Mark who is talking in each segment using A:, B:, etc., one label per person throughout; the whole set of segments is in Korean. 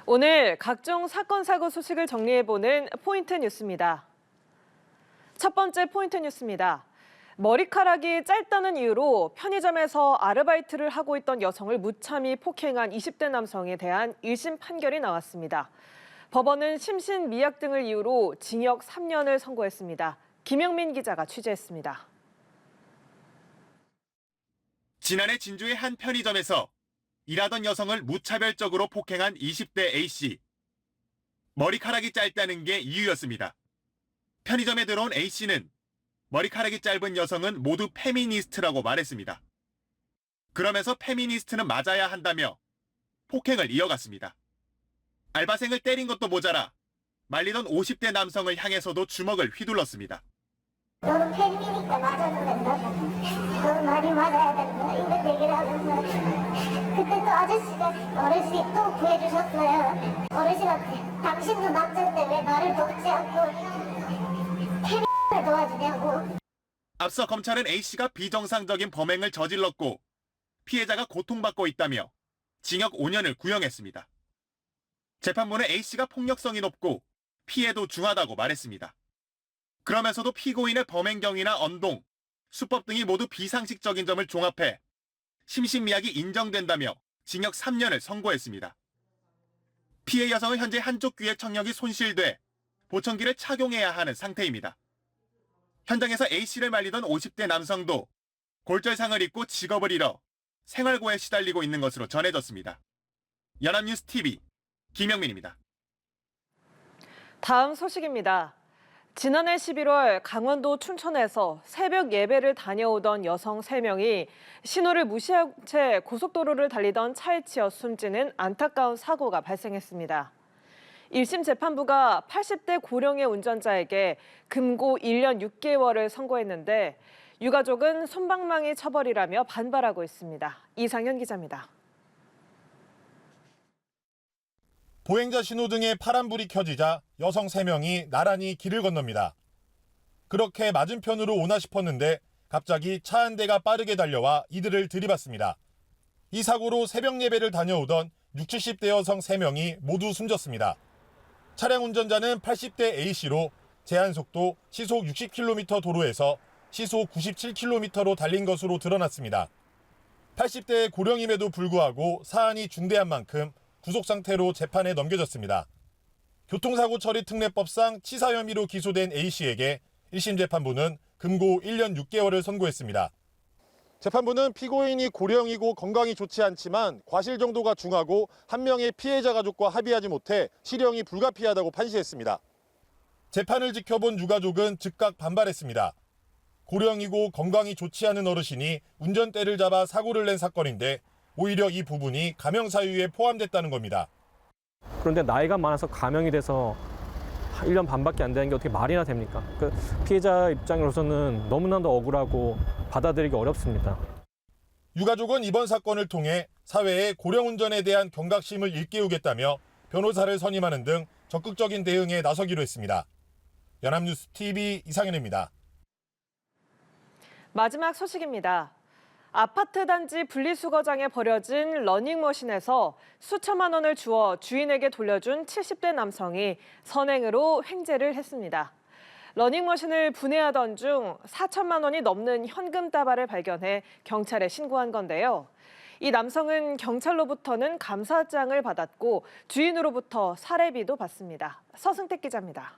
A: 오늘 각종 사건, 사고 소식을 정리해보는 포인트 뉴스입니다. 첫 번째 포인트 뉴스입니다. 머리카락이 짧다는 이유로 편의점에서 아르바이트를 하고 있던 여성을 무참히 폭행한 20대 남성에 대한 1심 판결이 나왔습니다. 법원은 심신 미약 등을 이유로 징역 3년을 선고했습니다. 김영민 기자가 취재했습니다.
B: 지난해 진주의 한 편의점에서 일하던 여성을 무차별적으로 폭행한 20대 A씨. 머리카락이 짧다는 게 이유였습니다. 편의점에 들어온 A씨는 머리카락이 짧은 여성은 모두 페미니스트라고 말했습니다. 그러면서 페미니스트는 맞아야 한다며 폭행을 이어갔습니다. 알바생을 때린 것도 모자라 말리던 50대 남성을 향해서도 주먹을 휘둘렀습니다.
C: 너는 팬이니까 맞아도 된다. 너는 많이 맞아야 된다. 이런 얘기를 하면서 그때 또 아저씨가 어르신이 또 구해주셨어요. 어르신한테 당신도 남자인데 왜 나를 돕지 않고 팬을 도와주냐고.
B: 앞서 검찰은 A씨가 비정상적인 범행을 저질렀고 피해자가 고통받고 있다며 징역 5년을 구형했습니다. 재판부는 A씨가 폭력성이 높고 피해도 중하다고 말했습니다. 그러면서도 피고인의 범행 경위나 언동, 수법 등이 모두 비상식적인 점을 종합해 심신미약이 인정된다며 징역 3년을 선고했습니다. 피해 여성은 현재 한쪽 귀의 청력이 손실돼 보청기를 착용해야 하는 상태입니다. 현장에서 A씨를 말리던 50대 남성도 골절상을 입고 직업을 잃어 생활고에 시달리고 있는 것으로 전해졌습니다. 연합뉴스 TV 김영민입니다.
A: 다음 소식입니다. 지난해 11월 강원도 춘천에서 새벽 예배를 다녀오던 여성 3명이 신호를 무시한 채 고속도로를 달리던 차에 치여 숨지는 안타까운 사고가 발생했습니다. 1심 재판부가 80대 고령의 운전자에게 금고 1년 6개월을 선고했는데 유가족은 솜방망이 처벌이라며 반발하고 있습니다. 이상현 기자입니다.
D: 보행자 신호등에 파란불이 켜지자 여성 3명이 나란히 길을 건넙니다. 그렇게 맞은편으로 오나 싶었는데 갑자기 차 한 대가 빠르게 달려와 이들을 들이받습니다. 이 사고로 새벽 예배를 다녀오던 60, 70대 여성 3명이 모두 숨졌습니다. 차량 운전자는 80대 A씨로 제한속도 시속 60km 도로에서 시속 97km로 달린 것으로 드러났습니다. 80대 고령임에도 불구하고 사안이 중대한 만큼 구속 상태로 재판에 넘겨졌습니다. 교통사고 처리 특례법상 치사 혐의로 기소된 A씨에게 1심 재판부는 금고 1년 6개월을 선고했습니다. 재판부는 피고인이 고령이고 건강이 좋지 않지만 과실 정도가 중하고 한 명의 피해자 가족과 합의하지 못해 실형이 불가피하다고 판시했습니다. 재판을 지켜본 유가족은 즉각 반발했습니다. 고령이고 건강이 좋지 않은 어르신이 운전대를 잡아 사고를 낸 사건인데 오히려 이 부분이 감형 사유에 포함됐다는 겁니다.
E: 그런데 나이가 많아서 감형이 돼서 1년 반밖에 안 되는 게 어떻게 말이나 됩니까? 그 피해자 입장으로서는 너무나도 억울하고 받아들이기 어렵습니다.
D: 유가족은 이번 사건을 통해 사회에 고령운전에 대한 경각심을 일깨우겠다며 변호사를 선임하는 등 적극적인 대응에 나서기로 했습니다. 연합뉴스 TV 이상현입니다.
A: 마지막 소식입니다. 아파트 단지 분리수거장에 버려진 러닝머신에서 수천만 원을 주어 주인에게 돌려준 70대 남성이 선행으로 횡재를 했습니다. 러닝머신을 분해하던 중 4천만 원이 넘는 현금 다발을 발견해 경찰에 신고한 건데요. 이 남성은 경찰로부터는 감사장을 받았고 주인으로부터 사례비도 받습니다. 서승택 기자입니다.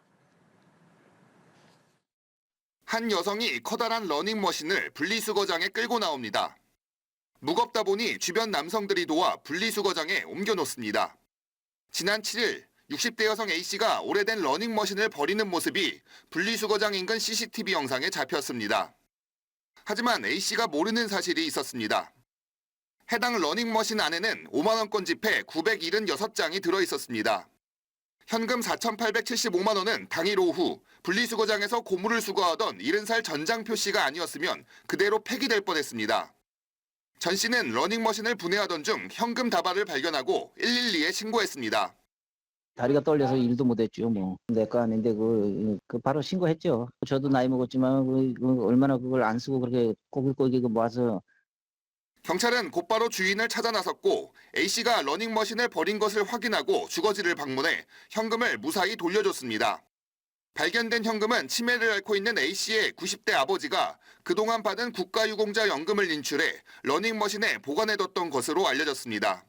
F: 한 여성이 커다란 러닝머신을 분리수거장에 끌고 나옵니다. 무겁다 보니 주변 남성들이 도와 분리수거장에 옮겨놓습니다. 지난 7일 60대 여성 A씨가 오래된 러닝머신을 버리는 모습이 분리수거장 인근 CCTV 영상에 잡혔습니다. 하지만 A씨가 모르는 사실이 있었습니다. 해당 러닝머신 안에는 5만 원권 지폐 976장이 들어있었습니다. 현금 4,875만 원은 당일 오후 분리수거장에서 고무를 수거하던 70살 전장표 씨가 아니었으면 그대로 폐기될 뻔했습니다. 전 씨는 러닝머신을 분해하던 중 현금 다발을 발견하고 112에 신고했습니다.
G: 다리가 떨려서 일도 못했죠. 내 거 아닌데 그 바로 신고했죠. 저도 나이 먹었지만 얼마나 그걸 안 쓰고 그렇게 꼬깃꼬깃 모아서.
F: 경찰은 곧바로 주인을 찾아 나섰고 A씨가 러닝머신을 버린 것을 확인하고 주거지를 방문해 현금을 무사히 돌려줬습니다. 발견된 현금은 치매를 앓고 있는 A씨의 90대 아버지가 그동안 받은 국가유공자 연금을 인출해 러닝머신에 보관해뒀던 것으로 알려졌습니다.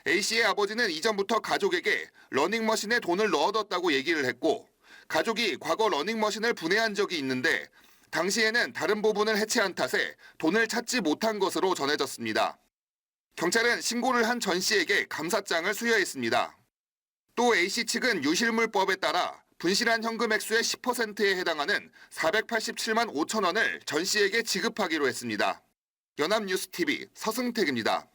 F: A씨의 아버지는 이전부터 가족에게 러닝머신에 돈을 넣어뒀다고 얘기를 했고 가족이 과거 러닝머신을 분해한 적이 있는데 당시에는 다른 부분을 해체한 탓에 돈을 찾지 못한 것으로 전해졌습니다. 경찰은 신고를 한 전 씨에게 감사장을 수여했습니다. 또 A씨 측은 유실물법에 따라 분실한 현금 액수의 10%에 해당하는 487만 5천 원을 전 씨에게 지급하기로 했습니다. 연합뉴스TV 서승택입니다.